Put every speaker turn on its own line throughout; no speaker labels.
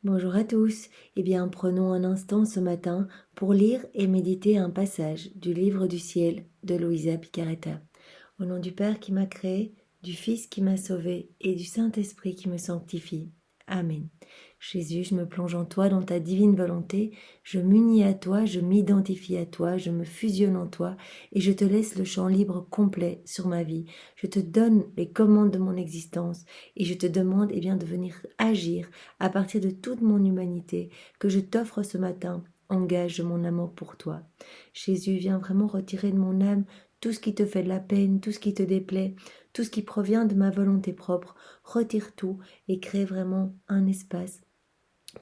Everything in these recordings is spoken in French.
Bonjour à tous. Eh bien, prenons un instant ce matin pour lire et méditer un passage du livre du ciel de Luisa Picaretta. Au nom du Père qui m'a créé, du Fils qui m'a sauvé et du Saint-Esprit qui me sanctifie. Amen. Jésus, je me plonge en toi dans ta divine volonté, je m'unis à toi, je m'identifie à toi, je me fusionne en toi et je te laisse le champ libre complet sur ma vie. Je te donne les commandes de mon existence et je te demande de venir agir à partir de toute mon humanité que je t'offre ce matin. Engage mon amour pour toi. Jésus, viens vraiment retirer de mon âme tout ce qui te fait de la peine, tout ce qui te déplaît, tout ce qui provient de ma volonté propre. Retire tout et crée vraiment un espace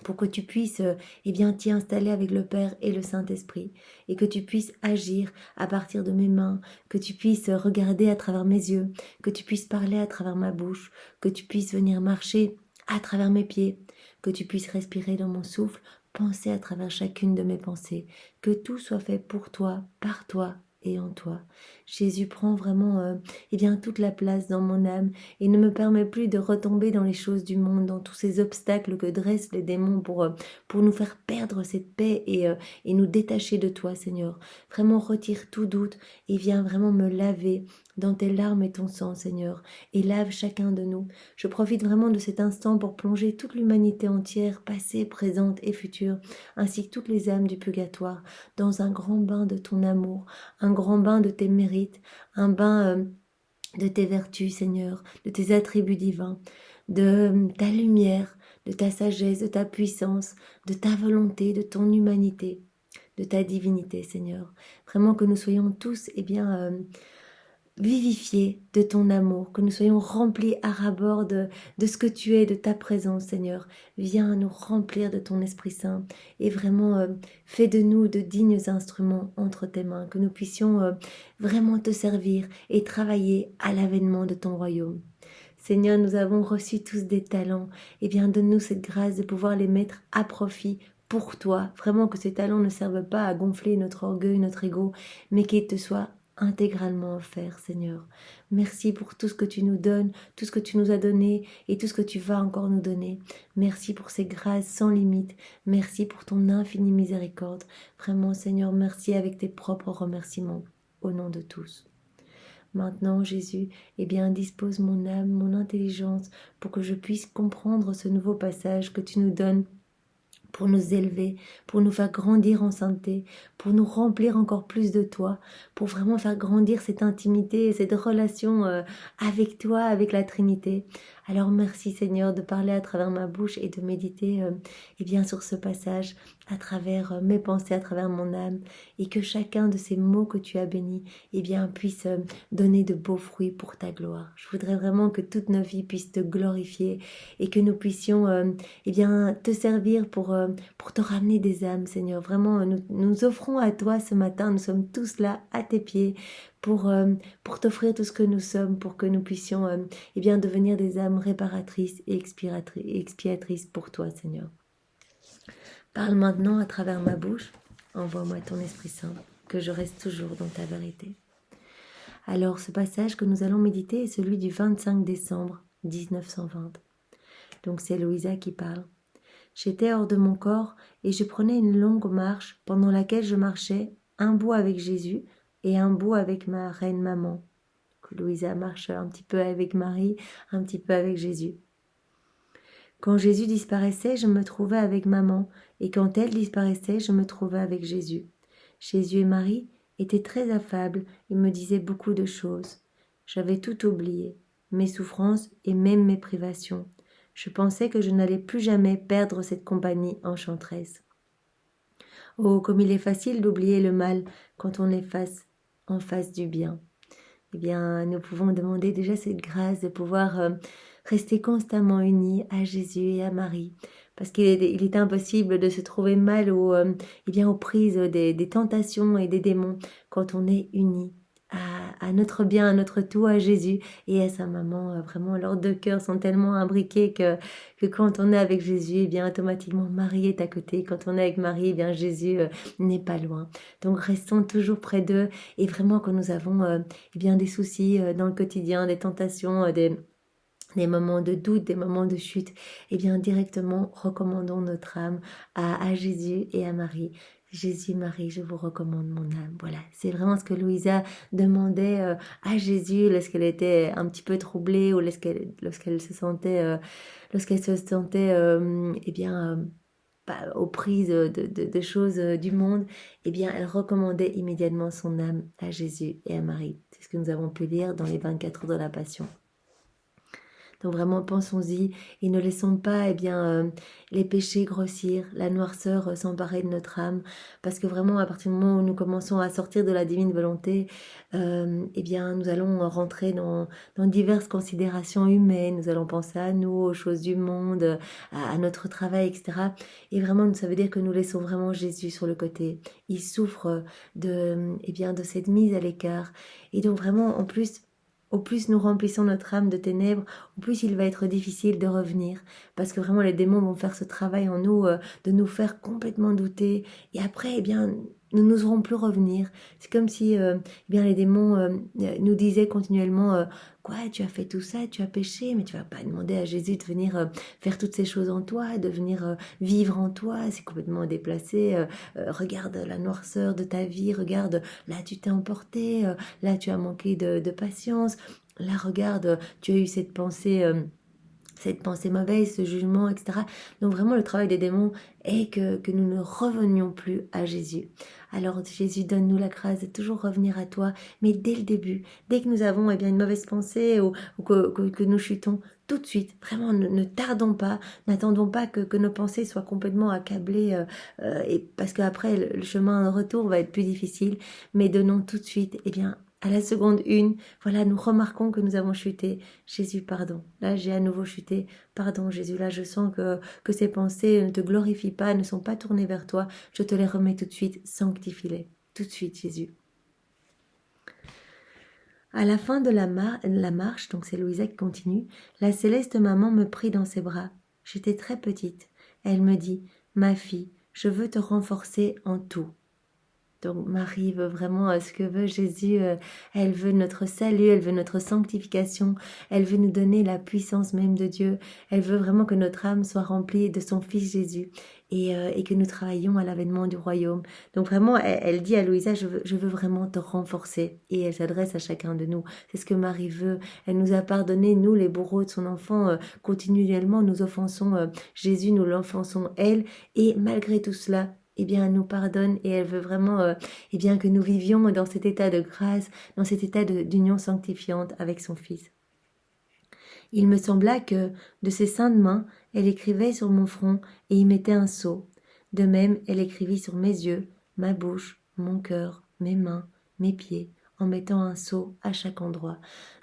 pour que tu puisses t'y installer avec le Père et le Saint-Esprit et que tu puisses agir à partir de mes mains, que tu puisses regarder à travers mes yeux, que tu puisses parler à travers ma bouche, que tu puisses venir marcher à travers mes pieds, que tu puisses respirer dans mon souffle, penser à travers chacune de mes pensées, que tout soit fait pour toi, par toi et en toi. Jésus prend vraiment toute la place dans mon âme et ne me permet plus de retomber dans les choses du monde, dans tous ces obstacles que dressent les démons pour nous faire perdre cette paix et nous détacher de toi, Seigneur. Vraiment retire tout doute et viens vraiment me laver dans tes larmes et ton sang, Seigneur, et lave chacun de nous. Je profite vraiment de cet instant pour plonger toute l'humanité entière, passée, présente et future, ainsi que toutes les âmes du purgatoire, dans un grand bain de ton amour, un grand bain de tes mérites, un bain de tes vertus, Seigneur, de tes attributs divins, de ta lumière, de ta sagesse, de ta puissance, de ta volonté, de ton humanité, de ta divinité, Seigneur. Vraiment que nous soyons tous, vivifiés de ton amour, que nous soyons remplis à ras-bord de ce que tu es, de ta présence, Seigneur. Viens nous remplir de ton Esprit Saint et vraiment fais de nous de dignes instruments entre tes mains, que nous puissions vraiment te servir et travailler à l'avènement de ton royaume. Seigneur, nous avons reçu tous des talents. Donne-nous cette grâce de pouvoir les mettre à profit pour toi. Vraiment que ces talents ne servent pas à gonfler notre orgueil, notre ego, mais qu'ils te soient intégralement offerts, Seigneur. Merci pour tout ce que tu nous donnes, tout ce que tu nous as donné et tout ce que tu vas encore nous donner. Merci pour ces grâces sans limite. Merci pour ton infinie miséricorde. Vraiment, Seigneur, merci avec tes propres remerciements. Au nom de tous. Maintenant, Jésus, dispose mon âme, mon intelligence, pour que je puisse comprendre ce nouveau passage que tu nous donnes pour nous élever, pour nous faire grandir en sainteté, pour nous remplir encore plus de toi, pour vraiment faire grandir cette intimité, cette relation avec toi, avec la Trinité. Alors merci Seigneur de parler à travers ma bouche et de méditer sur ce passage, à travers mes pensées, à travers mon âme, et que chacun de ces mots que tu as bénis puisse donner de beaux fruits pour ta gloire. Je voudrais vraiment que toute nos vies puissent te glorifier et que nous puissions te servir pour te ramener des âmes, Seigneur. Vraiment, nous offrons à toi ce matin, nous sommes tous là à tes pieds pour t'offrir tout ce que nous sommes, pour que nous puissions devenir des âmes réparatrices et expiatrices pour toi, Seigneur. Parle maintenant à travers ma bouche, envoie-moi ton Esprit Saint, que je reste toujours dans ta vérité. Alors, ce passage que nous allons méditer est celui du 25 décembre 1920. Donc c'est Luisa qui parle. J'étais hors de mon corps et je prenais une longue marche pendant laquelle je marchais un bout avec Jésus et un bout avec ma reine maman. Luisa marche un petit peu avec Marie, un petit peu avec Jésus. Quand Jésus disparaissait, je me trouvais avec maman, et quand elle disparaissait, je me trouvais avec Jésus. Jésus et Marie étaient très affables et me disaient beaucoup de choses. J'avais tout oublié, mes souffrances et même mes privations. Je pensais que je n'allais plus jamais perdre cette compagnie enchanteresse. Oh, comme il est facile d'oublier le mal quand on est en face du bien. Nous pouvons demander déjà cette grâce de pouvoir rester constamment unis à Jésus et à Marie, parce qu'il est impossible de se trouver mal ou aux prises des tentations et des démons quand on est unis à notre bien, à notre tout, à Jésus et à sa maman. Vraiment, leurs deux cœurs sont tellement imbriqués que quand on est avec Jésus, automatiquement Marie est à côté. Quand on est avec Marie, Jésus n'est pas loin. Donc restons toujours près d'eux, et vraiment quand nous avons des soucis dans le quotidien, des tentations, des moments de doute, des moments de chute, eh bien directement recommandons notre âme à Jésus et à Marie. Jésus, Marie, je vous recommande mon âme. Voilà, c'est vraiment ce que Louisa demandait à Jésus lorsqu'elle était un petit peu troublée ou lorsqu'elle se sentait eh bien pas aux prises de choses du monde. Eh bien, elle recommandait immédiatement son âme à Jésus et à Marie. C'est ce que nous avons pu lire dans les 24 heures de la Passion. Donc vraiment, pensons-y et ne laissons pas les péchés grossir, la noirceur s'emparer de notre âme, parce que vraiment, à partir du moment où nous commençons à sortir de la divine volonté, nous allons rentrer dans diverses considérations humaines, nous allons penser à nous, aux choses du monde, à notre travail, etc. Et vraiment, ça veut dire que nous laissons vraiment Jésus sur le côté. Il souffre de cette mise à l'écart. Et donc vraiment, en plus, au plus nous remplissons notre âme de ténèbres, au plus il va être difficile de revenir. Parce que vraiment, les démons vont faire ce travail en nous, de nous faire complètement douter. Et après, nous n'oserons plus revenir. C'est comme si les démons nous disaient continuellement quoi, tu as fait tout ça, tu as péché, mais tu vas pas demander à Jésus de venir faire toutes ces choses en toi, de venir vivre en toi. C'est complètement déplacé. Regarde la noirceur de ta vie, regarde, là tu t'es emporté, là tu as manqué de patience. Là, regarde, tu as eu cette pensée mauvaise, ce jugement, etc. Donc vraiment, le travail des démons est que nous ne revenions plus à Jésus. Alors Jésus, donne-nous la grâce de toujours revenir à toi, mais dès le début, dès que nous avons une mauvaise pensée ou que nous chutons, tout de suite, vraiment, ne tardons pas, n'attendons pas que nos pensées soient complètement accablées, et parce qu'après, le chemin de retour va être plus difficile, mais donnons tout de suite, à la seconde une, voilà, nous remarquons que nous avons chuté. Jésus, pardon. Là, j'ai à nouveau chuté. Pardon, Jésus. Là, je sens que ces pensées ne te glorifient pas, ne sont pas tournées vers toi. Je te les remets tout de suite. Sanctifie-les. Tout de suite, Jésus. À la fin de la marche, donc c'est Louisa qui continue, la céleste maman me prit dans ses bras. J'étais très petite. Elle me dit, ma fille, je veux te renforcer en tout. Donc Marie veut vraiment ce que veut Jésus, elle veut notre salut, elle veut notre sanctification, elle veut nous donner la puissance même de Dieu, elle veut vraiment que notre âme soit remplie de son Fils Jésus et que nous travaillions à l'avènement du royaume. Donc vraiment, elle dit à Louisa, je veux vraiment te renforcer et elle s'adresse à chacun de nous. C'est ce que Marie veut, elle nous a pardonné, nous les bourreaux de son enfant, continuellement nous offensons Jésus, nous l'offensons elle et malgré tout cela, elle nous pardonne et elle veut vraiment que nous vivions dans cet état de grâce, dans cet état d'union sanctifiante avec son Fils. Il me sembla que, de ses saintes mains, elle écrivait sur mon front et y mettait un sceau. De même, elle écrivit sur mes yeux, ma bouche, mon cœur, mes mains, mes pieds, en mettant un sceau à chaque endroit.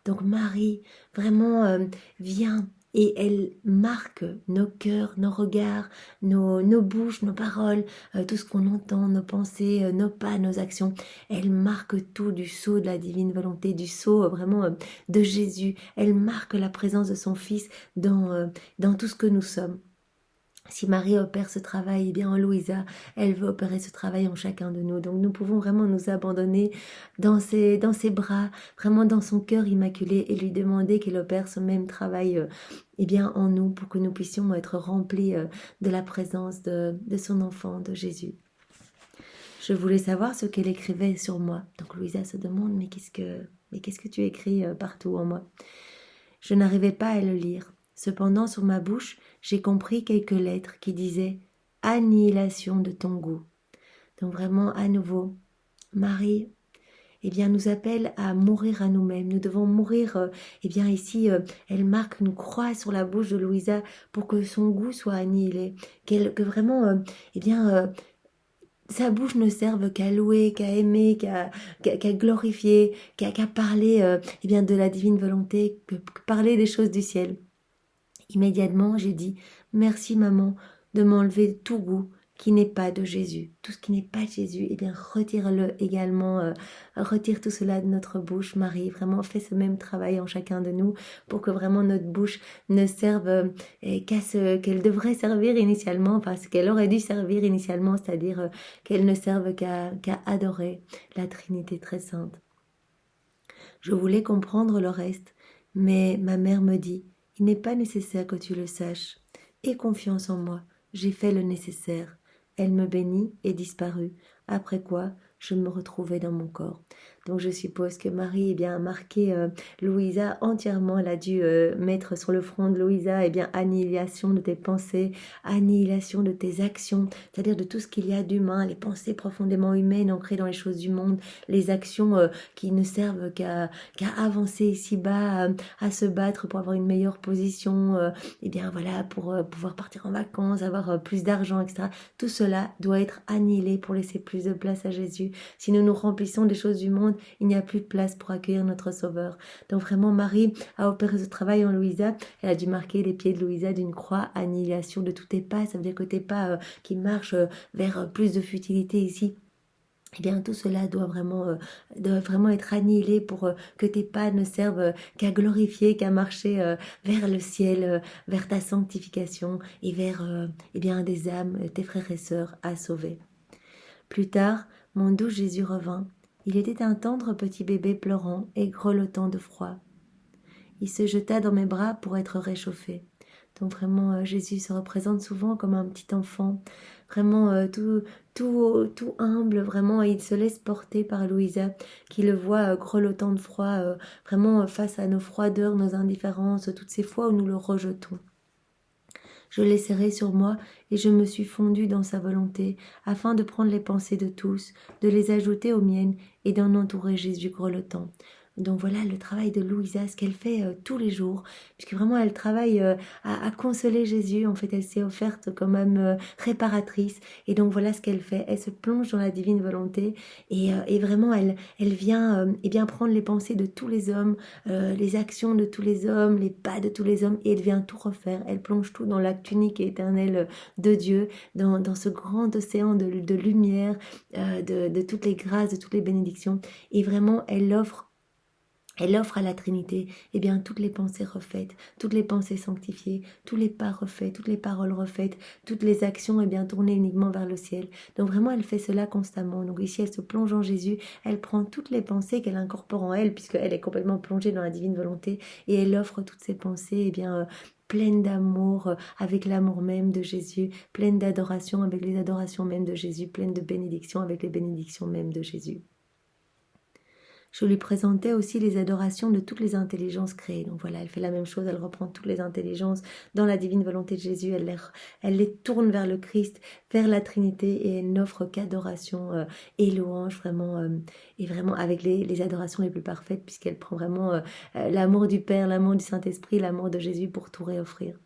Donc Marie, vraiment, vient et elle marque nos cœurs, nos regards, nos bouches, nos paroles, tout ce qu'on entend, nos pensées, nos pas, nos actions. Elle marque tout du sceau de la divine volonté, du sceau vraiment de Jésus. Elle marque la présence de son Fils dans tout ce que nous sommes. Si Marie opère ce travail, en Louisa, elle veut opérer ce travail en chacun de nous. Donc nous pouvons vraiment nous abandonner dans ses bras, vraiment dans son cœur immaculé et lui demander qu'elle opère ce même travail en nous pour que nous puissions être remplis de la présence de son enfant, de Jésus. Je voulais savoir ce qu'elle écrivait sur moi. Donc Louisa se demande, mais qu'est-ce que tu écris partout en moi? Je n'arrivais pas à le lire. Cependant, sur ma bouche, j'ai compris quelques lettres qui disaient « Annihilation de ton goût ». Donc vraiment, à nouveau, Marie nous appelle à mourir à nous-mêmes. Nous devons mourir, ici, elle marque une croix sur la bouche de Louisa pour que son goût soit annihilé. Que vraiment, sa bouche ne serve qu'à louer, qu'à aimer, qu'à glorifier, qu'à parler de la divine volonté, que parler des choses du ciel. Immédiatement, j'ai dit « Merci maman de m'enlever tout goût qui n'est pas de Jésus. » Tout ce qui n'est pas de Jésus, retire-le également. Retire tout cela de notre bouche, Marie. Vraiment, fais ce même travail en chacun de nous pour que vraiment notre bouche ne serve qu'à ce qu'elle devrait servir initialement, enfin ce qu'elle aurait dû servir initialement, c'est-à-dire qu'elle ne serve qu'à adorer la Trinité très sainte. Je voulais comprendre le reste, mais ma mère me dit Il n'est pas nécessaire que tu le saches. Aie confiance en moi, j'ai fait le nécessaire. Elle me bénit et disparut, après quoi je me retrouvai dans mon corps. Donc je suppose que Marie a marqué Louisa entièrement. Elle a dû mettre sur le front de Louisa annihilation de tes pensées, annihilation de tes actions, c'est-à-dire de tout ce qu'il y a d'humain, les pensées profondément humaines ancrées dans les choses du monde, les actions qui ne servent qu'à avancer ici-bas, à se battre pour avoir une meilleure position, pour pouvoir partir en vacances, avoir plus d'argent, etc. Tout cela doit être annihilé pour laisser plus de place à Jésus. Si nous nous remplissons des choses du monde, il n'y a plus de place pour accueillir notre Sauveur. Donc vraiment, Marie a opéré ce travail en Louisa. Elle a dû marquer les pieds de Louisa d'une croix, annihilation de tous tes pas. Ça veut dire que tes pas qui marchent vers plus de futilité ici, tout cela doit vraiment être annihilé pour que tes pas ne servent qu'à glorifier, qu'à marcher vers le ciel, vers ta sanctification et vers des âmes, tes frères et sœurs à sauver. Plus tard, mon doux Jésus revint. Il était un tendre petit bébé pleurant et grelottant de froid. Il se jeta dans mes bras pour être réchauffé. Donc vraiment, Jésus se représente souvent comme un petit enfant, vraiment tout humble, vraiment, et il se laisse porter par Louisa, qui le voit grelottant de froid, vraiment face à nos froideurs, nos indifférences, toutes ces fois où nous le rejetons. Je l'ai serré sur moi et je me suis fondue dans sa volonté, afin de prendre les pensées de tous, de les ajouter aux miennes et d'en entourer Jésus grelottant. Donc voilà le travail de Louisa, ce qu'elle fait tous les jours, puisque vraiment elle travaille à consoler Jésus. En fait, elle s'est offerte comme même réparatrice, et donc voilà ce qu'elle fait. Elle se plonge dans la divine volonté et vraiment elle vient prendre les pensées de tous les hommes, les actions de tous les hommes, les pas de tous les hommes, et elle vient tout refaire. Elle plonge tout dans l'acte unique et éternel de Dieu, dans ce grand océan de lumière, de toutes les grâces, de toutes les bénédictions, et vraiment elle offre à la Trinité toutes les pensées refaites, toutes les pensées sanctifiées, tous les pas refaits, toutes les paroles refaites, toutes les actions tournées uniquement vers le ciel. Donc vraiment, elle fait cela constamment. Donc ici, elle se plonge en Jésus, elle prend toutes les pensées qu'elle incorpore en elle, puisqu'elle est complètement plongée dans la divine volonté, et elle offre toutes ces pensées pleine d'amour, avec l'amour même de Jésus, pleine d'adoration avec les adorations même de Jésus, pleine de bénédictions avec les bénédictions même de Jésus. Je lui présentais aussi les adorations de toutes les intelligences créées. Donc voilà, elle fait la même chose, elle reprend toutes les intelligences dans la divine volonté de Jésus, elle les tourne vers le Christ, vers la Trinité, et elle n'offre qu'adoration et louange, et vraiment avec les adorations les plus parfaites, puisqu'elle prend vraiment l'amour du Père, l'amour du Saint-Esprit, l'amour de Jésus pour tout réoffrir.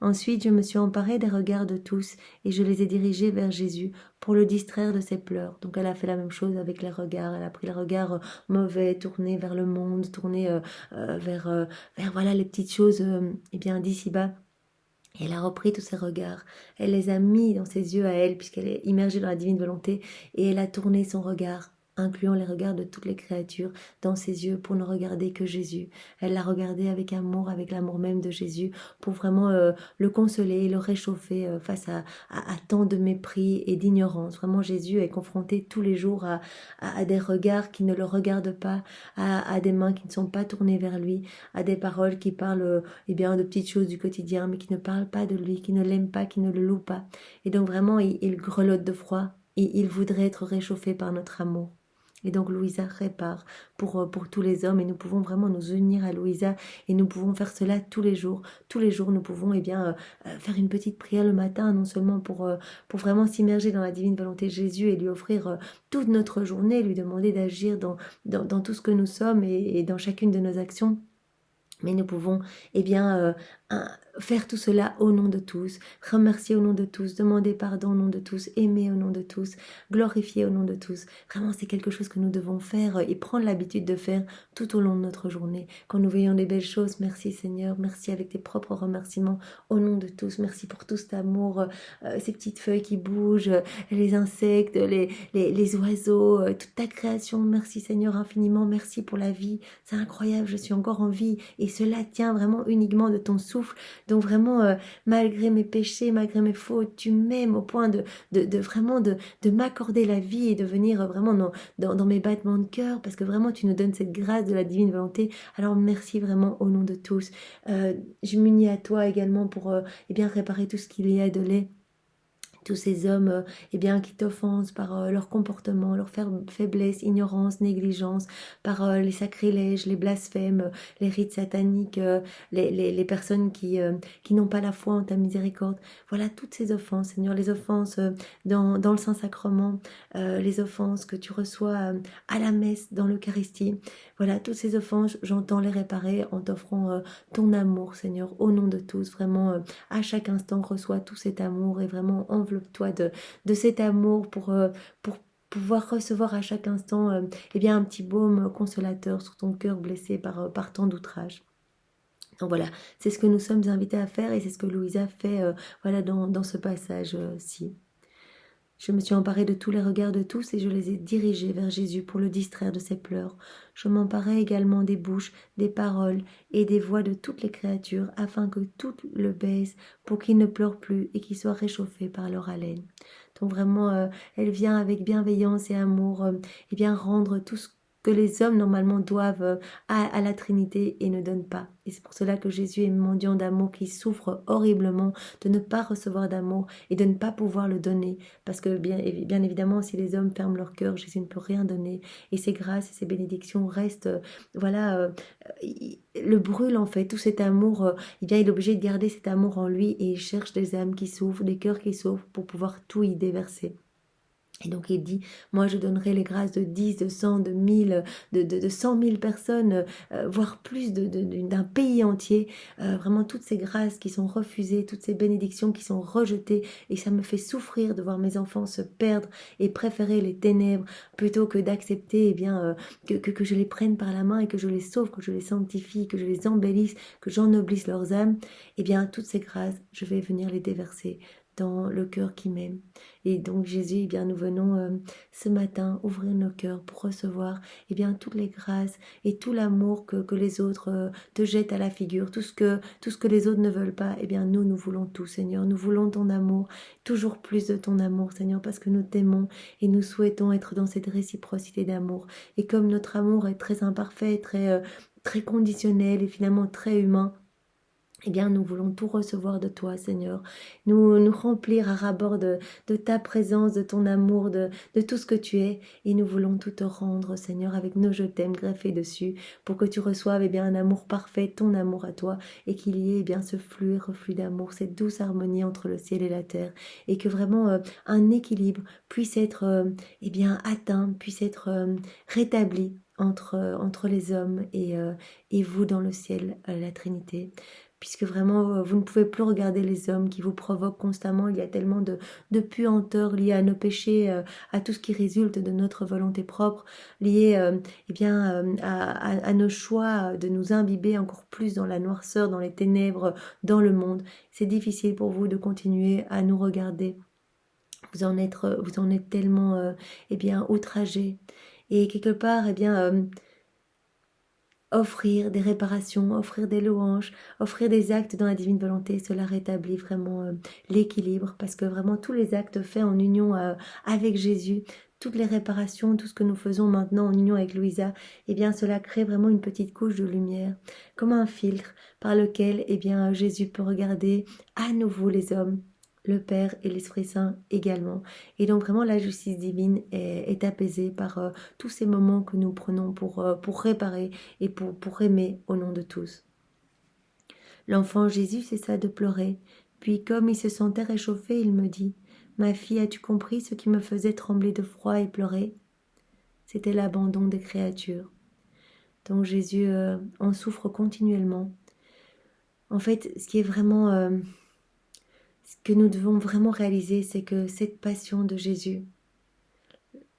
Ensuite, je me suis emparée des regards de tous et je les ai dirigés vers Jésus pour le distraire de ses pleurs. Donc elle a fait la même chose avec les regards. Elle a pris les regards mauvais, tournés vers le monde, tournés vers voilà les petites choses d'ici-bas. Et elle a repris tous ses regards, elle les a mis dans ses yeux à elle, puisqu'elle est immergée dans la divine volonté, et elle a tourné son regard, incluant les regards de toutes les créatures, dans ses yeux pour ne regarder que Jésus. Elle l'a regardé avec amour, avec l'amour même de Jésus, pour vraiment le consoler, le réchauffer face à tant de mépris et d'ignorance. Vraiment, Jésus est confronté tous les jours à des regards qui ne le regardent pas, à des mains qui ne sont pas tournées vers lui, à des paroles qui parlent de petites choses du quotidien, mais qui ne parlent pas de lui, qui ne l'aiment pas, qui ne le louent pas. Et donc vraiment, il grelotte de froid, et il voudrait être réchauffé par notre amour. Et donc Louisa répare pour tous les hommes, et nous pouvons vraiment nous unir à Louisa, et nous pouvons faire cela tous les jours. Tous les jours, nous pouvons faire une petite prière le matin, non seulement pour vraiment s'immerger dans la divine volonté de Jésus et lui offrir toute notre journée, lui demander d'agir dans tout ce que nous sommes et dans chacune de nos actions. Mais nous pouvons faire tout cela au nom de tous, remercier au nom de tous, demander pardon au nom de tous, aimer au nom de tous, glorifier au nom de tous. Vraiment, c'est quelque chose que nous devons faire et prendre l'habitude de faire tout au long de notre journée. Quand nous voyons des belles choses, merci Seigneur, merci avec tes propres remerciements au nom de tous. Merci pour tout cet amour, ces petites feuilles qui bougent, les insectes, les oiseaux, toute ta création. Merci Seigneur infiniment, merci pour la vie. C'est incroyable, je suis encore en vie, et cela tient vraiment uniquement de ton souffle souffle. Donc vraiment, malgré mes péchés, malgré mes fautes, tu m'aimes au point de vraiment de m'accorder la vie et de venir vraiment dans mes battements de cœur, parce que vraiment tu nous donnes cette grâce de la divine volonté. Alors merci vraiment au nom de tous. Je m'unis à toi également pour eh bien réparer tout ce qu'il y a de laid, tous ces hommes eh bien, qui t'offensent par leur comportement, leur faiblesse, ignorance, négligence, par les sacrilèges, les blasphèmes, les rites sataniques, les personnes qui n'ont pas la foi en ta miséricorde. Voilà toutes ces offenses, Seigneur, les offenses dans le Saint-Sacrement, les offenses que tu reçois à la messe, dans l'Eucharistie. Voilà, toutes ces offenses, j'entends les réparer en t'offrant ton amour, Seigneur, au nom de tous. Vraiment, à chaque instant, reçois tout cet amour et vraiment enveloppe-toi de cet amour pour pouvoir recevoir à chaque instant eh bien, un petit baume consolateur sur ton cœur blessé par tant d'outrages. Donc voilà, c'est ce que nous sommes invités à faire et c'est ce que Louisa fait voilà, dans ce passage-ci. Je me suis emparée de tous les regards de tous et je les ai dirigés vers Jésus pour le distraire de ses pleurs. Je m'emparai également des bouches, des paroles et des voix de toutes les créatures afin que toutes le baisent pour qu'il ne pleure plus et qu'il soit réchauffé par leur haleine. Donc vraiment, elle vient avec bienveillance et amour et bien rendre tout ce que les hommes normalement doivent à la Trinité et ne donnent pas. Et c'est pour cela que Jésus est mendiant d'amour qui souffre horriblement de ne pas recevoir d'amour et de ne pas pouvoir le donner. Parce que bien évidemment, si les hommes ferment leur cœur, Jésus ne peut rien donner. Et ses grâces et ses bénédictions restent, voilà, le brûle en fait. Tout cet amour, eh bien, il est obligé de garder cet amour en lui et il cherche des âmes qui souffrent, des cœurs qui souffrent pour pouvoir tout y déverser. Et donc il dit, moi je donnerai les grâces de 10, de 100, de 1000, de 100 000 personnes, voire plus d'un pays entier. Vraiment toutes ces grâces qui sont refusées, toutes ces bénédictions qui sont rejetées. Et ça me fait souffrir de voir mes enfants se perdre et préférer les ténèbres plutôt que d'accepter eh bien, que je les prenne par la main et que je les sauve, que je les sanctifie, que je les embellisse, que j'ennoblisse leurs âmes. Eh bien toutes ces grâces, je vais venir les déverser dans le cœur qui m'aime. Et donc Jésus, eh bien, nous venons ce matin ouvrir nos cœurs pour recevoir eh bien, toutes les grâces et tout l'amour que les autres te jettent à la figure, tout ce que les autres ne veulent pas, eh bien nous voulons tout, Seigneur. Nous voulons ton amour, toujours plus de ton amour, Seigneur, parce que nous t'aimons et nous souhaitons être dans cette réciprocité d'amour. Et comme notre amour est très imparfait, très conditionnel et finalement très humain, eh bien, nous voulons tout recevoir de toi, Seigneur. Nous remplir à ras-bord de ta présence, de ton amour, de tout ce que tu es. Et nous voulons tout te rendre, Seigneur, avec nos je t'aime greffés dessus, pour que tu reçoives eh bien, un amour parfait, ton amour à toi, et qu'il y ait eh bien, ce flux et reflux d'amour, cette douce harmonie entre le ciel et la terre, et que vraiment un équilibre puisse être eh bien, atteint, puisse être rétabli entre les hommes et vous dans le ciel, la Trinité. Puisque vraiment, vous ne pouvez plus regarder les hommes qui vous provoquent constamment. Il y a tellement de puanteurs liées à nos péchés, à tout ce qui résulte de notre volonté propre, lié eh bien, à nos choix de nous imbiber encore plus dans la noirceur, dans les ténèbres, dans le monde. C'est difficile pour vous de continuer à nous regarder. Vous en êtes tellement eh bien, outragés. Et quelque part, eh bien... offrir des réparations, offrir des louanges, offrir des actes dans la divine volonté, cela rétablit vraiment l'équilibre, parce que vraiment tous les actes faits en union avec Jésus, toutes les réparations, tout ce que nous faisons maintenant en union avec Louisa, eh bien cela crée vraiment une petite couche de lumière, comme un filtre par lequel eh bien Jésus peut regarder à nouveau les hommes, le Père et l'Esprit Saint également. Et donc vraiment la justice divine est apaisée par tous ces moments que nous prenons pour réparer et pour aimer au nom de tous. L'enfant Jésus cessa de pleurer, puis comme il se sentait réchauffé, il me dit « Ma fille, as-tu compris ce qui me faisait trembler de froid et pleurer ?» C'était l'abandon des créatures. Donc Jésus en souffre continuellement. En fait, ce qui est vraiment... ce que nous devons vraiment réaliser, c'est que cette passion de Jésus,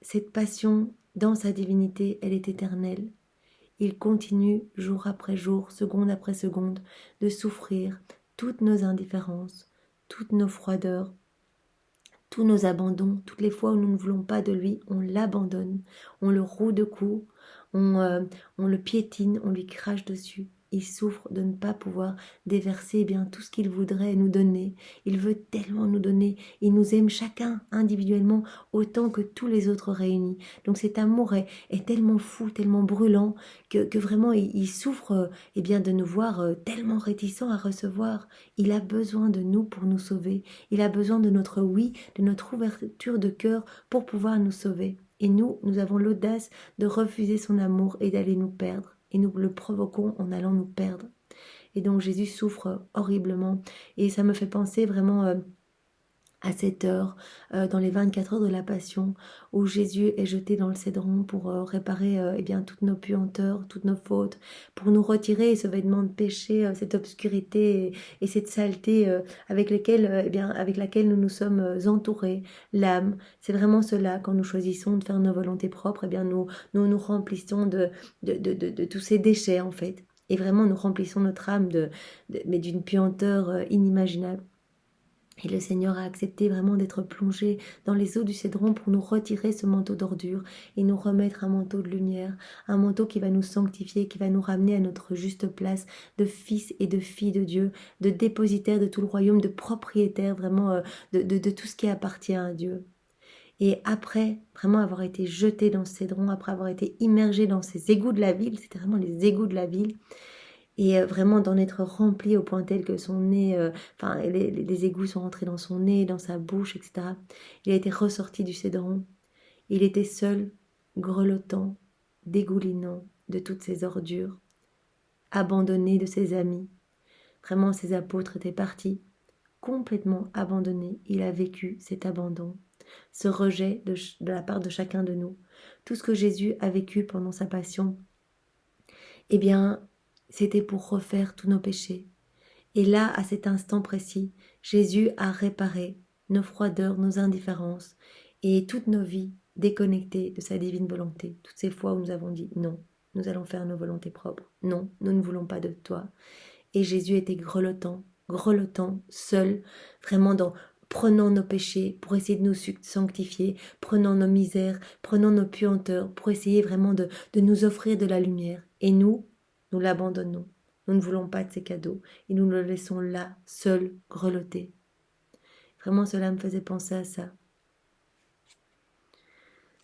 cette passion dans sa divinité, elle est éternelle. Il continue jour après jour, seconde après seconde, de souffrir toutes nos indifférences, toutes nos froideurs, tous nos abandons, toutes les fois où nous ne voulons pas de lui, on l'abandonne, on le roue de coups, on le piétine, on lui crache dessus. il souffre de ne pas pouvoir déverser eh bien tout ce qu'il voudrait nous donner. Il veut tellement nous donner. Il nous aime chacun individuellement autant que tous les autres réunis. Donc cet amour est tellement fou, tellement brûlant que vraiment il souffre eh bien de nous voir tellement réticents à recevoir. Il a besoin de nous pour nous sauver. Il a besoin de notre oui, de notre ouverture de cœur pour pouvoir nous sauver. Et nous avons l'audace de refuser son amour et d'aller nous perdre. Et nous le provoquons en allant nous perdre. Et donc Jésus souffre horriblement. Et ça me fait penser vraiment à cette heure, dans les 24 heures de la Passion, où Jésus est jeté dans le cédron pour réparer eh bien, toutes nos puanteurs, toutes nos fautes, pour nous retirer ce vêtement de péché, cette obscurité et cette saleté avec laquelle nous nous sommes entourés, l'âme. C'est vraiment cela, quand nous choisissons de faire nos volontés propres, eh bien, nous remplissons de tous ces déchets, en fait. Et vraiment, nous remplissons notre âme mais d'une puanteur inimaginable. Et le Seigneur a accepté vraiment d'être plongé dans les eaux du Cédron pour nous retirer ce manteau d'ordure et nous remettre un manteau de lumière, un manteau qui va nous sanctifier, qui va nous ramener à notre juste place de fils et de filles de Dieu, de dépositaires de tout le royaume, de propriétaires vraiment de tout ce qui appartient à Dieu. Et après vraiment avoir été jeté dans ce Cédron, après avoir été immergé dans ces égouts de la ville, c'était vraiment les égouts de la ville, et vraiment d'en être rempli au point tel que son nez, les égouts sont rentrés dans son nez, dans sa bouche, etc. Il a été ressorti du cédron. Il était seul, grelottant, dégoulinant de toutes ses ordures, abandonné de ses amis. Vraiment, ses apôtres étaient partis, complètement abandonnés. Il a vécu cet abandon, ce rejet de la part de chacun de nous. Tout ce que Jésus a vécu pendant sa passion, eh bien, c'était pour refaire tous nos péchés. Et là, à cet instant précis, Jésus a réparé nos froideurs, nos indifférences et toutes nos vies déconnectées de sa divine volonté. Toutes ces fois où nous avons dit non, nous allons faire nos volontés propres. Non, nous ne voulons pas de toi. Et Jésus était grelottant, seul, vraiment prenant nos péchés pour essayer de nous sanctifier, prenant nos misères, prenant nos puanteurs pour essayer vraiment de nous offrir de la lumière. Et nous l'abandonnons. Nous ne voulons pas de ces cadeaux et nous le laissons là, seul, grelotter. Vraiment, cela me faisait penser à ça.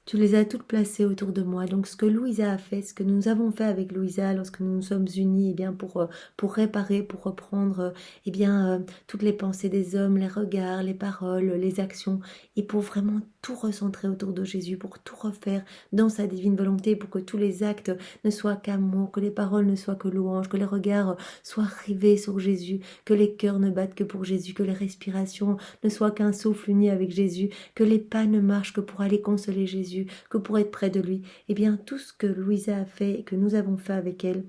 Tu les as toutes placées autour de moi. Donc, ce que Louisa a fait, ce que nous avons fait avec Louisa lorsque nous nous sommes unis, eh bien, pour réparer, pour reprendre, eh bien, toutes les pensées des hommes, les regards, les paroles, les actions, et pour vraiment tout recentrer autour de Jésus, pour tout refaire dans sa divine volonté, pour que tous les actes ne soient qu'amour, que les paroles ne soient que louange, que les regards soient rivés sur Jésus, que les cœurs ne battent que pour Jésus, que les respirations ne soient qu'un souffle uni avec Jésus, que les pas ne marchent que pour aller consoler Jésus, que pour être près de lui. Eh bien, tout ce que Louisa a fait et que nous avons fait avec elle,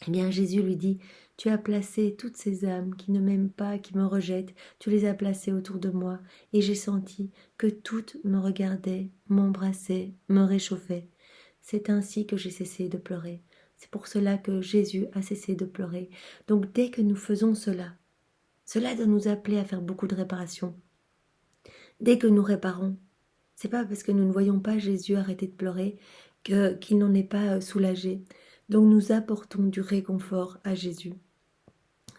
eh bien, Jésus lui dit, tu as placé toutes ces âmes qui ne m'aiment pas, qui me rejettent, tu les as placées autour de moi, et j'ai senti que toutes me regardaient, m'embrassaient, me réchauffaient. C'est ainsi que j'ai cessé de pleurer. C'est pour cela que Jésus a cessé de pleurer. Donc, dès que nous faisons cela doit nous appeler à faire beaucoup de réparations. Dès que nous réparons, c'est pas parce que nous ne voyons pas Jésus arrêter de pleurer qu'il n'en est pas soulagé. Donc nous apportons du réconfort à Jésus.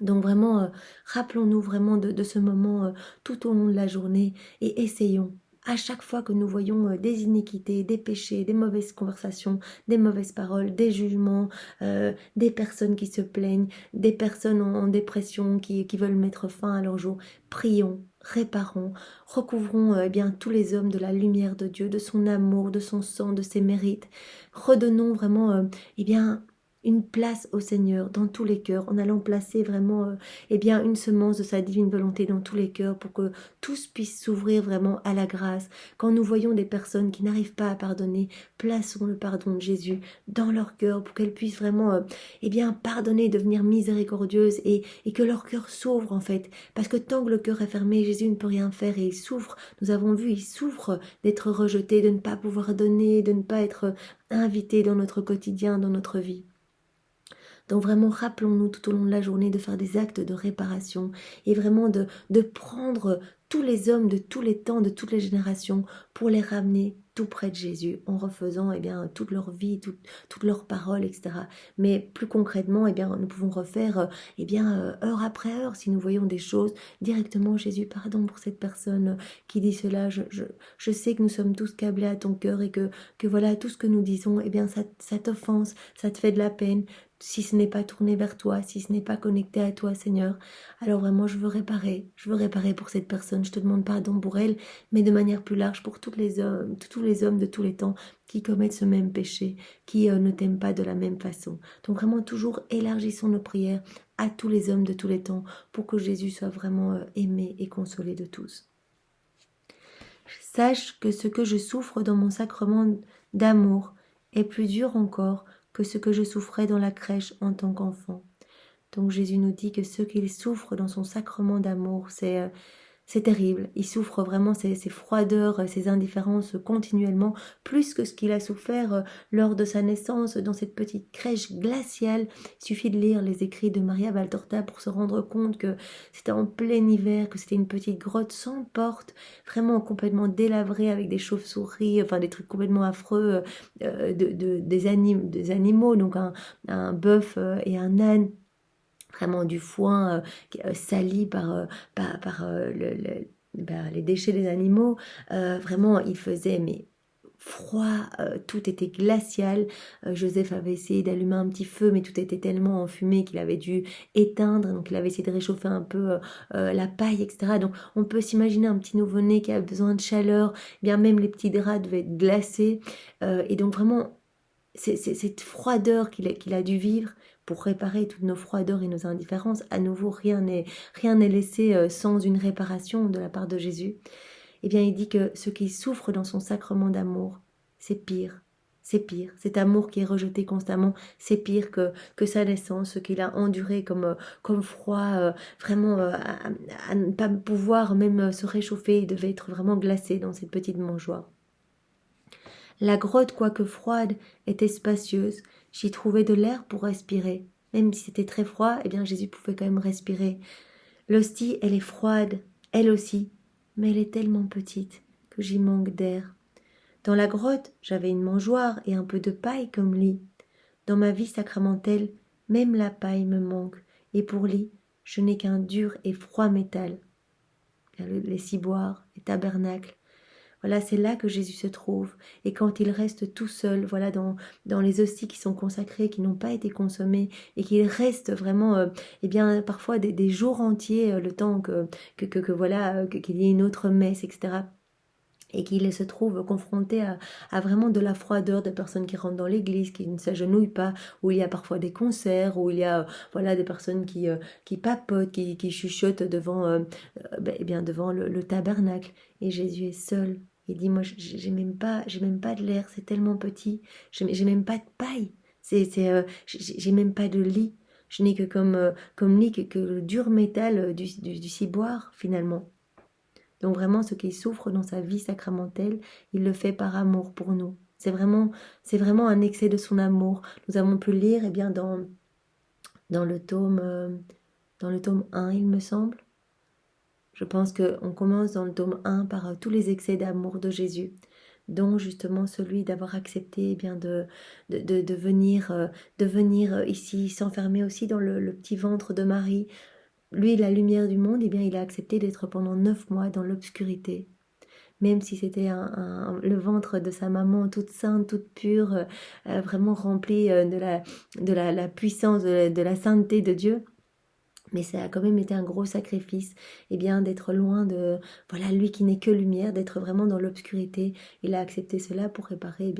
Donc vraiment, rappelons-nous vraiment de ce moment tout au long de la journée et essayons. À chaque fois que nous voyons des iniquités, des péchés, des mauvaises conversations, des mauvaises paroles, des jugements, des personnes qui se plaignent, des personnes en dépression qui veulent mettre fin à leur jour, prions, réparons, recouvrons eh bien tous les hommes de la lumière de Dieu, de son amour, de son sang, de ses mérites. Redonnons vraiment eh bien une place au Seigneur dans tous les cœurs, en allant placer vraiment eh bien une semence de sa divine volonté dans tous les cœurs pour que tous puissent s'ouvrir vraiment à la grâce. Quand nous voyons des personnes qui n'arrivent pas à pardonner, plaçons le pardon de Jésus dans leur cœur pour qu'elles puissent vraiment eh bien pardonner, devenir miséricordieuses et que leur cœur s'ouvre en fait. Parce que tant que le cœur est fermé, Jésus ne peut rien faire et il souffre. Nous avons vu, il souffre d'être rejeté, de ne pas pouvoir donner, de ne pas être invité dans notre quotidien, dans notre vie. Donc vraiment, rappelons-nous tout au long de la journée de faire des actes de réparation et vraiment de prendre tous les hommes de tous les temps, de toutes les générations pour les ramener tout près de Jésus, en refaisant toute leur vie, toutes leurs paroles, etc. Mais plus concrètement, nous pouvons refaire heure après heure, si nous voyons des choses directement, Jésus, pardon pour cette personne qui dit cela, je sais que nous sommes tous câblés à ton cœur et que voilà, tout ce que nous disons, ça t'offense, ça te fait de la peine, si ce n'est pas tourné vers toi, si ce n'est pas connecté à toi, Seigneur. Alors vraiment, je veux réparer pour cette personne, je te demande pardon pour elle, mais de manière plus large pour tous les hommes de tous les temps qui commettent ce même péché, qui ne t'aiment pas de la même façon. Donc vraiment, toujours élargissons nos prières à tous les hommes de tous les temps pour que Jésus soit vraiment aimé et consolé de tous. Sache que ce que je souffre dans mon sacrement d'amour est plus dur encore que ce que je souffrais dans la crèche en tant qu'enfant. Donc Jésus nous dit que ce qu'il souffre dans son sacrement d'amour, c'est terrible. Il souffre vraiment ces froideurs, ces indifférences continuellement, plus que ce qu'il a souffert lors de sa naissance dans cette petite crèche glaciale. Il suffit de lire les écrits de Maria Valtorta pour se rendre compte que c'était en plein hiver, que c'était une petite grotte sans porte, vraiment complètement délabrée avec des chauves-souris, enfin des trucs complètement affreux, des animaux, donc un bœuf et un âne. Vraiment du foin sali par les déchets des animaux. Vraiment, il faisait froid, tout était glacial. Joseph avait essayé d'allumer un petit feu, mais tout était tellement enfumé qu'il avait dû éteindre. Donc il avait essayé de réchauffer un peu la paille, etc. Donc on peut s'imaginer un petit nouveau-né qui a besoin de chaleur. Bien même les petits draps devaient être glacés. Et donc vraiment, cette froideur qu'il a dû vivre pour réparer toutes nos froideurs et nos indifférences, à nouveau rien n'est laissé sans une réparation de la part de Jésus. Il dit que ce qui souffre dans son sacrement d'amour, c'est pire. C'est pire. Cet amour qui est rejeté constamment, c'est pire que sa naissance, ce qu'il a enduré comme froid, vraiment à ne pas pouvoir même se réchauffer. Il devait être vraiment glacé dans cette petite mangeoire. La grotte, quoique froide, était spacieuse. J'y trouvais de l'air pour respirer. Même si c'était très froid, Jésus pouvait quand même respirer. L'hostie, elle est froide, elle aussi, mais elle est tellement petite que j'y manque d'air. Dans la grotte, j'avais une mangeoire et un peu de paille comme lit. Dans ma vie sacramentelle, même la paille me manque, et pour lit, je n'ai qu'un dur et froid métal. Les ciboires, les tabernacles. Voilà, c'est là que Jésus se trouve. Et quand il reste tout seul, voilà, dans les hosties qui sont consacrées, qui n'ont pas été consommées, et qu'il reste vraiment, parfois des jours entiers, le temps qu'il y ait une autre messe, etc. Et qu'il se trouve confronté à vraiment de la froideur des personnes qui rentrent dans l'église, qui ne s'agenouillent pas, où il y a parfois des concerts, où il y a des personnes qui papotent, qui chuchotent devant le tabernacle. Et Jésus est seul. Il dit, moi, j'ai même pas de l'air, c'est tellement petit. J'ai même pas de paille. J'ai même pas de lit. Je n'ai que comme lit que le dur métal du ciboire, finalement. Donc vraiment, ce qu'il souffre dans sa vie sacramentelle, il le fait par amour pour nous. C'est vraiment un excès de son amour. Nous avons pu lire dans le tome 1, il me semble. Je pense qu'on commence dans le tome 1 par tous les excès d'amour de Jésus, dont justement celui d'avoir accepté de venir ici, s'enfermer aussi dans le petit ventre de Marie. Lui, la lumière du monde, il a accepté d'être pendant 9 mois dans l'obscurité. Même si c'était le ventre de sa maman, toute sainte, toute pure, vraiment remplie de la puissance, de la sainteté de Dieu. Mais ça a quand même été un gros sacrifice, d'être loin de, lui qui n'est que lumière, d'être vraiment dans l'obscurité. Il a accepté cela pour réparer,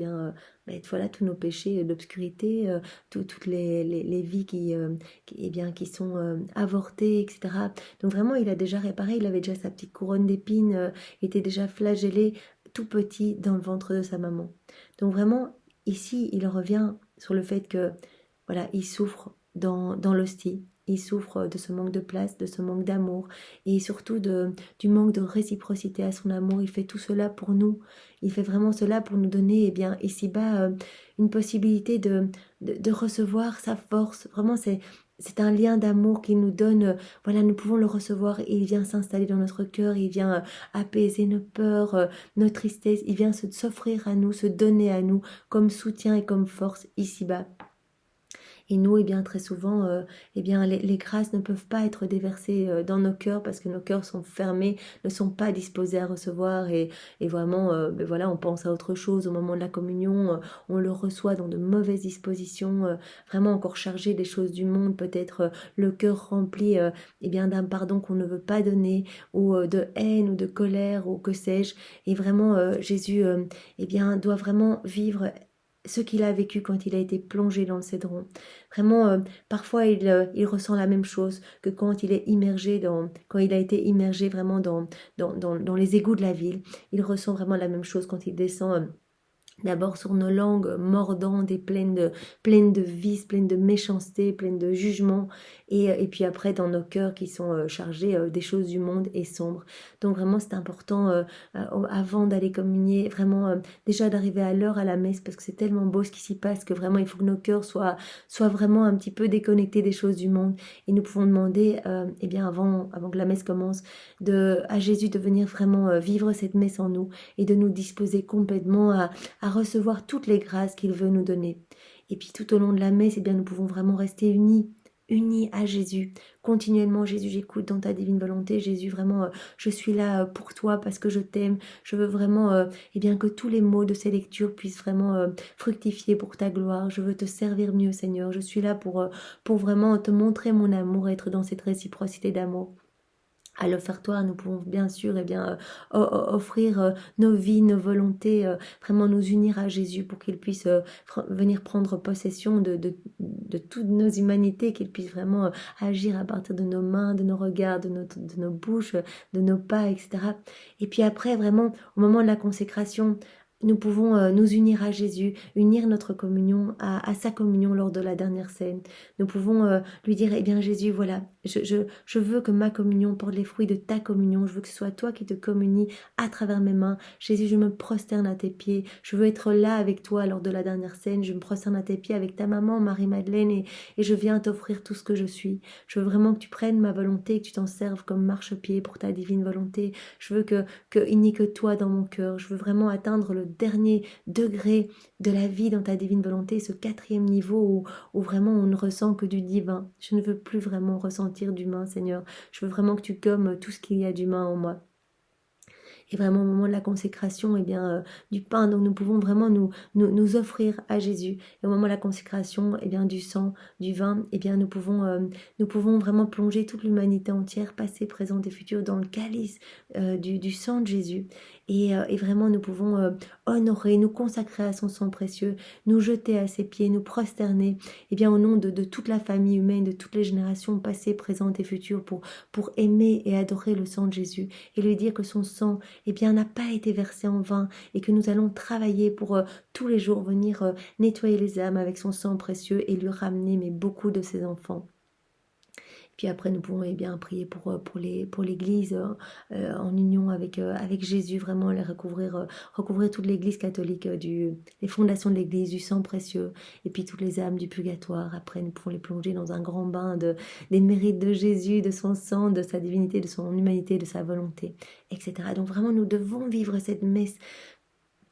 tous nos péchés d'obscurité, toutes les vies qui sont avortées, etc. Donc vraiment, il a déjà réparé, il avait déjà sa petite couronne d'épines, était déjà flagellé, tout petit dans le ventre de sa maman. Donc vraiment, ici, il revient sur le fait que, il souffre dans l'hostie. Il souffre de ce manque de place, de ce manque d'amour et surtout du manque de réciprocité à son amour. Il fait tout cela pour nous. Il fait vraiment cela pour nous donner, ici-bas, une possibilité de recevoir sa force. Vraiment, c'est un lien d'amour qu'il nous donne, voilà, nous pouvons le recevoir et il vient s'installer dans notre cœur, il vient apaiser nos peurs, nos tristesses, il vient s'offrir à nous, se donner à nous comme soutien et comme force ici-bas. Et nous, eh bien, très souvent, eh bien, les grâces ne peuvent pas être déversées dans nos cœurs parce que nos cœurs sont fermés, ne sont pas disposés à recevoir et vraiment, ben voilà, on pense à autre chose au moment de la communion, on le reçoit dans de mauvaises dispositions, vraiment encore chargé des choses du monde, peut-être le cœur rempli, eh bien, d'un pardon qu'on ne veut pas donner ou de haine ou de colère ou que sais-je. Et vraiment, Jésus, eh bien, doit vraiment vivre ce qu'il a vécu quand il a été plongé dans le cédron. Vraiment, parfois il ressent la même chose que quand il est immergé quand il a été immergé vraiment dans les égouts de la ville. Il ressent vraiment la même chose quand il descend. D'abord sur nos langues mordantes et pleines de vices, pleines de méchanceté, pleines de jugement, et puis après dans nos cœurs qui sont chargés des choses du monde et sombres. Donc vraiment c'est important avant d'aller communier, vraiment déjà d'arriver à l'heure à la messe parce que c'est tellement beau ce qui s'y passe que vraiment il faut que nos cœurs soient vraiment un petit peu déconnectés des choses du monde. Et nous pouvons demander, eh bien avant que la messe commence, à Jésus de venir vraiment vivre cette messe en nous et de nous disposer complètement à recevoir toutes les grâces qu'il veut nous donner. Et puis tout au long de la messe, eh bien, nous pouvons vraiment rester unis à Jésus. Continuellement, Jésus, j'écoute dans ta divine volonté. Jésus, vraiment, je suis là pour toi parce que je t'aime. Je veux vraiment eh bien, que tous les mots de ces lectures puissent vraiment fructifier pour ta gloire. Je veux te servir mieux, Seigneur. Je suis là pour vraiment te montrer mon amour, être dans cette réciprocité d'amour. À l'offertoire, nous pouvons bien sûr offrir nos vies, nos volontés, vraiment nous unir à Jésus pour qu'il puisse venir prendre possession de toutes nos humanités, qu'il puisse vraiment agir à partir de nos mains, de nos regards, de nos bouches, de nos pas, etc. Et puis après, vraiment, au moment de la consécration, nous pouvons nous unir à Jésus, unir notre communion à sa communion lors de la dernière scène. Nous pouvons lui dire, eh bien Jésus, voilà, je veux que ma communion porte les fruits de ta communion. Je veux que ce soit toi qui te communies à travers mes mains. Jésus, je me prosterne à tes pieds. Je veux être là avec toi lors de la dernière scène. Je me prosterne à tes pieds avec ta maman, Marie-Madeleine, et je viens t'offrir tout ce que je suis. Je veux vraiment que tu prennes ma volonté, que tu t'en serves comme marchepied pour ta divine volonté. Je veux qu'il n'y ait que toi dans mon cœur. Je veux vraiment atteindre le dernier degré de la vie dans ta divine volonté, ce 4e niveau où vraiment on ne ressent que du divin. Je ne veux plus vraiment ressentir d'humain, Seigneur. Je veux vraiment que tu gommes tout ce qu'il y a d'humain en moi. Et vraiment au moment de la consécration, eh bien, du pain, donc nous pouvons vraiment nous offrir à Jésus. Et au moment de la consécration, eh bien, du sang, du vin, eh bien, nous pouvons vraiment plonger toute l'humanité entière, passée, présente et future, dans le calice du sang de Jésus. Et vraiment, nous pouvons honorer, nous consacrer à son sang précieux, nous jeter à ses pieds, nous prosterner, eh bien, au nom de toute la famille humaine, de toutes les générations passées, présentes et futures, pour aimer et adorer le sang de Jésus et lui dire que son sang, eh bien, n'a pas été versé en vain et que nous allons travailler pour tous les jours venir nettoyer les âmes avec son sang précieux et lui ramener mais beaucoup de ses enfants. Puis après, nous pouvons bien prier pour l'Église en union avec Jésus, vraiment les recouvrir toute l'Église catholique, les fondations de l'Église, du sang précieux, et puis toutes les âmes du purgatoire. Après, nous pouvons les plonger dans un grand bain des mérites de Jésus, de son sang, de sa divinité, de son humanité, de sa volonté, etc. Donc vraiment, nous devons vivre cette messe,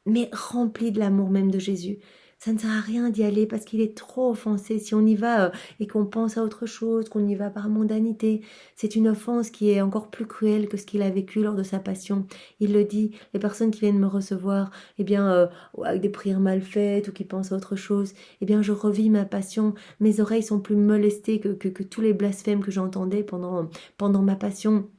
mais remplie de l'amour même de Jésus. Ça ne sert à rien d'y aller parce qu'il est trop offensé. Si on y va et qu'on pense à autre chose, qu'on y va par mondanité, c'est une offense qui est encore plus cruelle que ce qu'il a vécu lors de sa passion. Il le dit, les personnes qui viennent me recevoir, eh bien, avec des prières mal faites ou qui pensent à autre chose, eh bien, je revis ma passion. Mes oreilles sont plus molestées que tous les blasphèmes que j'entendais pendant ma passion.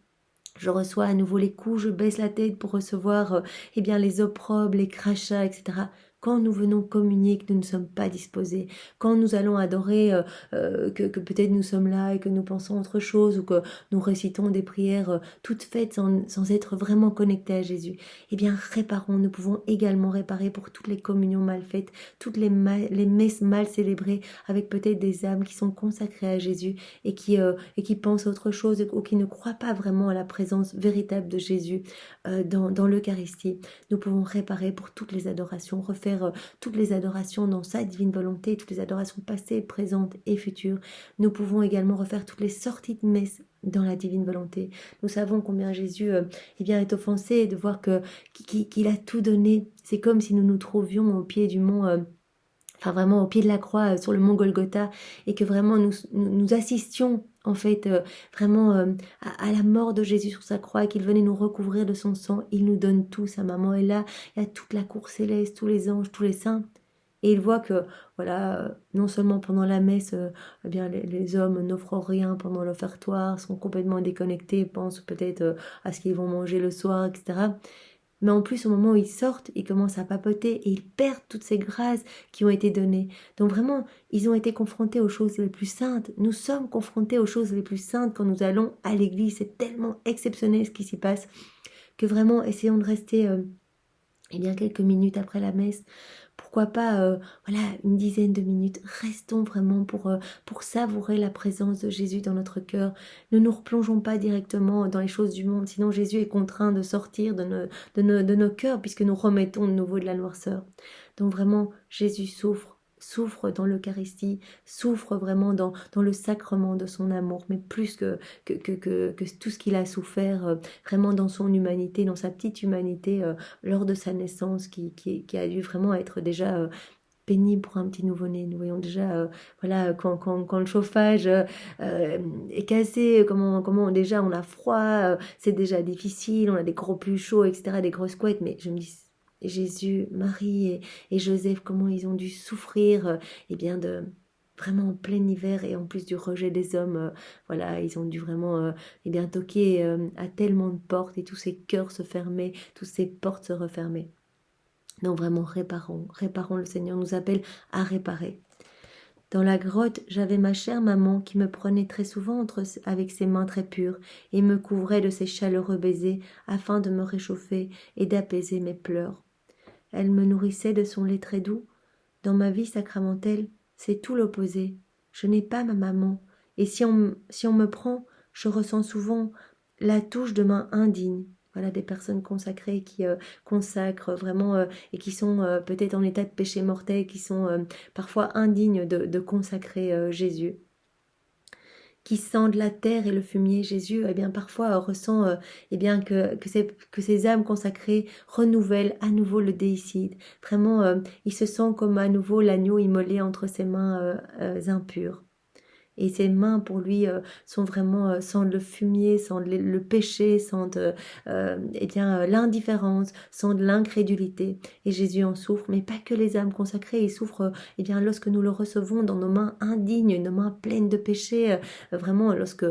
Je reçois à nouveau les coups, je baisse la tête pour recevoir eh bien, les opprobes, les crachats, etc. Quand nous venons communier, que nous ne sommes pas disposés, quand nous allons adorer, que peut-être nous sommes là et que nous pensons autre chose, ou que nous récitons des prières toutes faites sans être vraiment connectés à Jésus, eh bien réparons, nous pouvons également réparer pour toutes les communions mal faites, toutes les messes mal célébrées, avec peut-être des âmes qui sont consacrées à Jésus et qui pensent à autre chose ou qui ne croient pas vraiment à la présence véritable de Jésus dans l'Eucharistie. Nous pouvons réparer pour toutes les adorations, refaire faire toutes les adorations dans sa divine volonté, toutes les adorations passées, présentes et futures. Nous pouvons également refaire toutes les sorties de messe dans la divine volonté. Nous savons combien Jésus eh bien, est offensé de voir qu'il a tout donné. C'est comme si nous nous trouvions au pied du mont... enfin vraiment au pied de la croix, sur le mont Golgotha, et que vraiment nous assistions en fait vraiment à la mort de Jésus sur sa croix, et qu'il venait nous recouvrir de son sang. Il nous donne tout, sa maman est là, il y a toute la cour céleste, tous les anges, tous les saints. Et il voit que, voilà, non seulement pendant la messe, eh bien, les hommes n'offrent rien pendant l'offertoire, sont complètement déconnectés, pensent peut-être à ce qu'ils vont manger le soir, etc. Mais en plus, au moment où ils sortent, ils commencent à papoter et ils perdent toutes ces grâces qui ont été données. Donc vraiment, ils ont été confrontés aux choses les plus saintes. Nous sommes confrontés aux choses les plus saintes quand nous allons à l'église. C'est tellement exceptionnel ce qui s'y passe que vraiment, essayons de rester eh bien, quelques minutes après la messe. Pourquoi pas, voilà, une dizaine de minutes. Restons vraiment pour savourer la présence de Jésus dans notre cœur. Ne nous replongeons pas directement dans les choses du monde, sinon Jésus est contraint de sortir de nos cœurs, puisque nous remettons de nouveau de la noirceur. Donc vraiment, Jésus souffre dans l'Eucharistie, souffre vraiment dans le sacrement de son amour, mais plus que tout ce qu'il a souffert vraiment dans son humanité, dans sa petite humanité, lors de sa naissance, qui a dû vraiment être déjà pénible pour un petit nouveau-né. Nous voyons déjà, voilà, quand le chauffage est cassé, comment déjà on a froid, c'est déjà difficile, on a des gros plus chauds, etc., des grosses couettes, mais je me dis, Jésus, Marie et Joseph, comment ils ont dû souffrir, eh bien de vraiment en plein hiver et en plus du rejet des hommes, voilà, ils ont dû vraiment eh bien toquer à tellement de portes et tous ces cœurs se fermaient, toutes ces portes se refermaient. Donc vraiment réparons, le Seigneur nous appelle à réparer. Dans la grotte, j'avais ma chère maman qui me prenait très souvent avec ses mains très pures et me couvrait de ses chaleureux baisers afin de me réchauffer et d'apaiser mes pleurs. Elle me nourrissait de son lait très doux. Dans ma vie sacramentelle, c'est tout l'opposé. Je n'ai pas ma maman, et si on me prend, je ressens souvent la touche de main indigne. Voilà des personnes consacrées qui consacrent vraiment et qui sont peut-être en état de péché mortel, qui sont parfois indignes de consacrer Jésus. Qui sentent la terre et le fumier, Jésus, eh bien parfois ressent eh bien que ces âmes consacrées renouvellent à nouveau le déicide. Vraiment, il se sent comme à nouveau l'agneau immolé entre ses mains impures. Et ses mains, pour lui, sont vraiment, sentent le fumier, sentent le péché, sentent eh bien, l'indifférence, sentent l'incrédulité. Et Jésus en souffre, mais pas que les âmes consacrées. Il souffre eh bien, lorsque nous le recevons dans nos mains indignes, nos mains pleines de péché, vraiment lorsque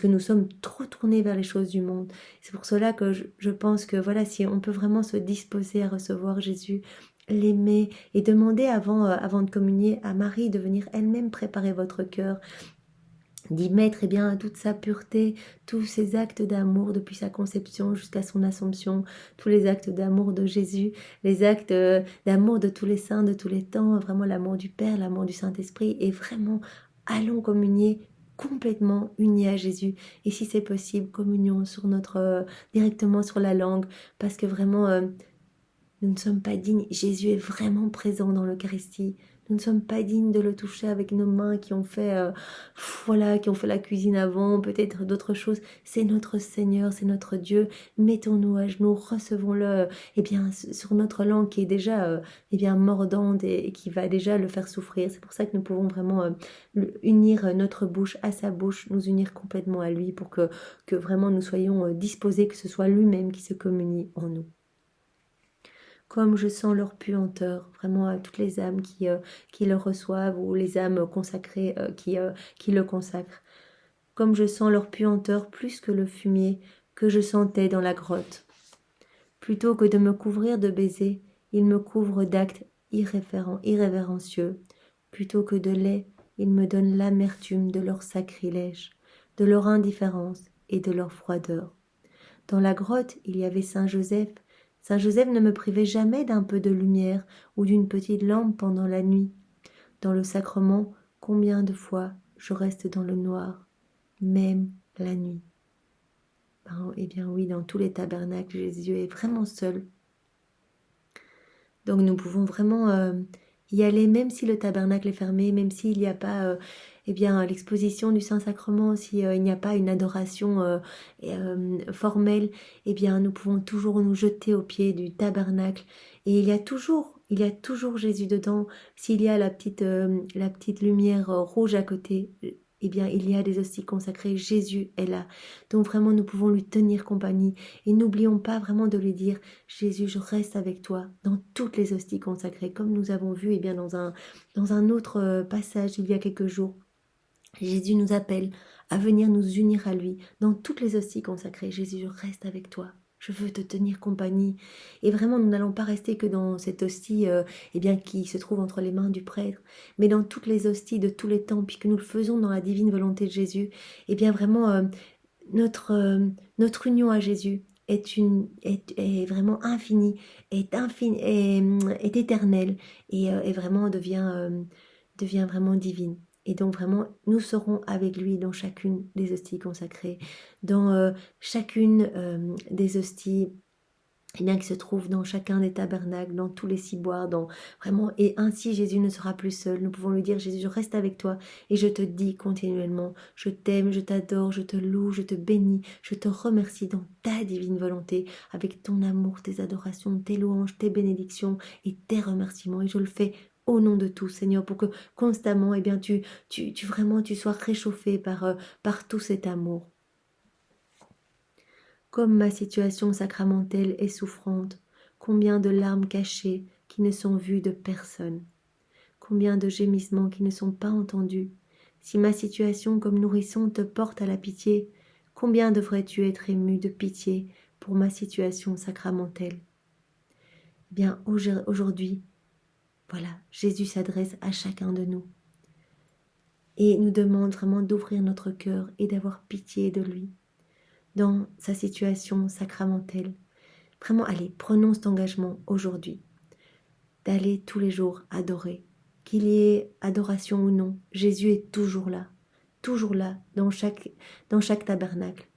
nous sommes trop tournés vers les choses du monde. C'est pour cela que je pense que voilà, si on peut vraiment se disposer à recevoir Jésus, l'aimer et demander avant de communier à Marie de venir elle-même préparer votre cœur, d'y mettre eh bien, toute sa pureté, tous ses actes d'amour depuis sa conception jusqu'à son assomption, tous les actes d'amour de Jésus, les actes d'amour de tous les saints, de tous les temps, vraiment l'amour du Père, l'amour du Saint-Esprit, et vraiment allons communier complètement unis à Jésus. Et si c'est possible, communion sur directement sur la langue, parce que vraiment nous ne sommes pas dignes. Jésus est vraiment présent dans l'Eucharistie. Nous ne sommes pas dignes de le toucher avec nos mains qui ont fait, voilà, qui ont fait la cuisine avant, peut-être d'autres choses. C'est notre Seigneur, c'est notre Dieu. Mettons-nous à genoux, recevons-le, eh bien, sur notre langue qui est déjà, eh bien, mordante et qui va déjà le faire souffrir. C'est pour ça que nous pouvons vraiment unir notre bouche à sa bouche, nous unir complètement à lui pour que vraiment nous soyons disposés, que ce soit lui-même qui se communie en nous. Comme je sens leur puanteur, vraiment à toutes les âmes qui le reçoivent ou les âmes consacrées qui le consacrent. Comme je sens leur puanteur plus que le fumier que je sentais dans la grotte. Plutôt que de me couvrir de baisers, ils me couvrent d'actes irrévérencieux. Plutôt que de lait, ils me donnent l'amertume de leur sacrilège, de leur indifférence et de leur froideur. Dans la grotte, il y avait Saint Joseph. Saint Joseph ne me privait jamais d'un peu de lumière ou d'une petite lampe pendant la nuit. Dans le sacrement, combien de fois je reste dans le noir, même la nuit. Eh bien oui, dans tous les tabernacles, Jésus est vraiment seul. Donc nous pouvons vraiment y aller, même si le tabernacle est fermé, même s'il n'y a pas eh bien, l'exposition du Saint-Sacrement, si il n'y a pas une adoration formelle, eh bien nous pouvons toujours nous jeter aux pieds du tabernacle. Et il y a toujours Jésus dedans. S'il y a la petite lumière rouge à côté, eh bien il y a des hosties consacrées, Jésus est là. Donc vraiment nous pouvons lui tenir compagnie. Et n'oublions pas vraiment de lui dire, Jésus, je reste avec toi dans toutes les hosties consacrées, comme nous avons vu eh bien, dans un autre passage il y a quelques jours. Jésus nous appelle à venir nous unir à lui dans toutes les hosties consacrées. Jésus, je reste avec toi. Je veux te tenir compagnie. Et vraiment, nous n'allons pas rester que dans cette hostie eh bien, qui se trouve entre les mains du prêtre, mais dans toutes les hosties de tous les temps, puisque nous le faisons dans la divine volonté de Jésus. Eh bien, vraiment, notre union à Jésus est vraiment infinie, est éternelle et vraiment devient vraiment divine. Et donc vraiment, nous serons avec lui dans chacune des hosties consacrées, dans chacune des hosties eh bien, qui se trouve dans chacun des tabernacles, dans tous les ciboires, vraiment, et ainsi Jésus ne sera plus seul. Nous pouvons lui dire, Jésus, je reste avec toi et je te dis continuellement, je t'aime, je t'adore, je te loue, je te bénis, je te remercie dans ta divine volonté, avec ton amour, tes adorations, tes louanges, tes bénédictions et tes remerciements. Et je le fais au nom de tous, Seigneur, pour que constamment, eh bien, tu sois réchauffé par tout cet amour. Comme ma situation sacramentelle est souffrante, combien de larmes cachées qui ne sont vues de personne, combien de gémissements qui ne sont pas entendus. Si ma situation comme nourrisson te porte à la pitié, combien devrais-tu être ému de pitié pour ma situation sacramentelle? Bien, aujourd'hui, voilà, Jésus s'adresse à chacun de nous et nous demande vraiment d'ouvrir notre cœur et d'avoir pitié de lui dans sa situation sacramentelle. Vraiment, allez, prenons cet engagement aujourd'hui, d'aller tous les jours adorer. Qu'il y ait adoration ou non, Jésus est toujours là dans chaque tabernacle.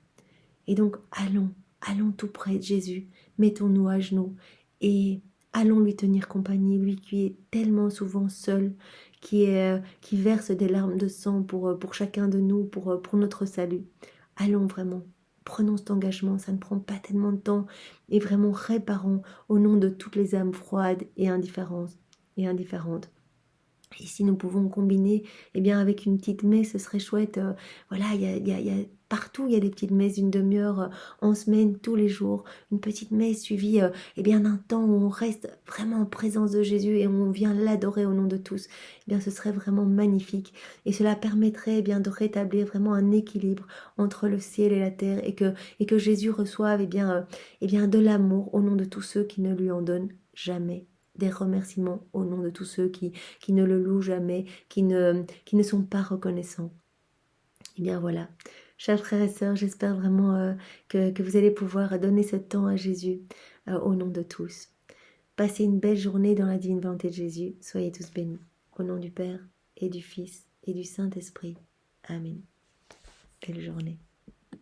Et donc, allons tout près de Jésus, mettons-nous à genoux et allons lui tenir compagnie, lui qui est tellement souvent seul, qui verse des larmes de sang pour chacun de nous, pour notre salut. Allons vraiment. Prenons cet engagement, ça ne prend pas tellement de temps et vraiment réparons au nom de toutes les âmes froides et indifférentes. Et si nous pouvons combiner eh bien, avec une petite messe, ce serait chouette. Voilà, partout, il y a des petites messes d'une demi-heure en semaine, tous les jours. Une petite messe suivie eh bien, d'un temps où on reste vraiment en présence de Jésus et où on vient l'adorer au nom de tous. Eh bien, ce serait vraiment magnifique. Et cela permettrait eh bien, de rétablir vraiment un équilibre entre le ciel et la terre et que Jésus reçoive eh bien, de l'amour au nom de tous ceux qui ne lui en donnent jamais. Des remerciements au nom de tous ceux qui ne le louent jamais, qui ne sont pas reconnaissants. Et bien voilà, chers frères et sœurs, j'espère vraiment que vous allez pouvoir donner ce temps à Jésus au nom de tous. Passez une belle journée dans la divine volonté de Jésus. Soyez tous bénis. Au nom du Père et du Fils et du Saint-Esprit. Amen. Belle journée.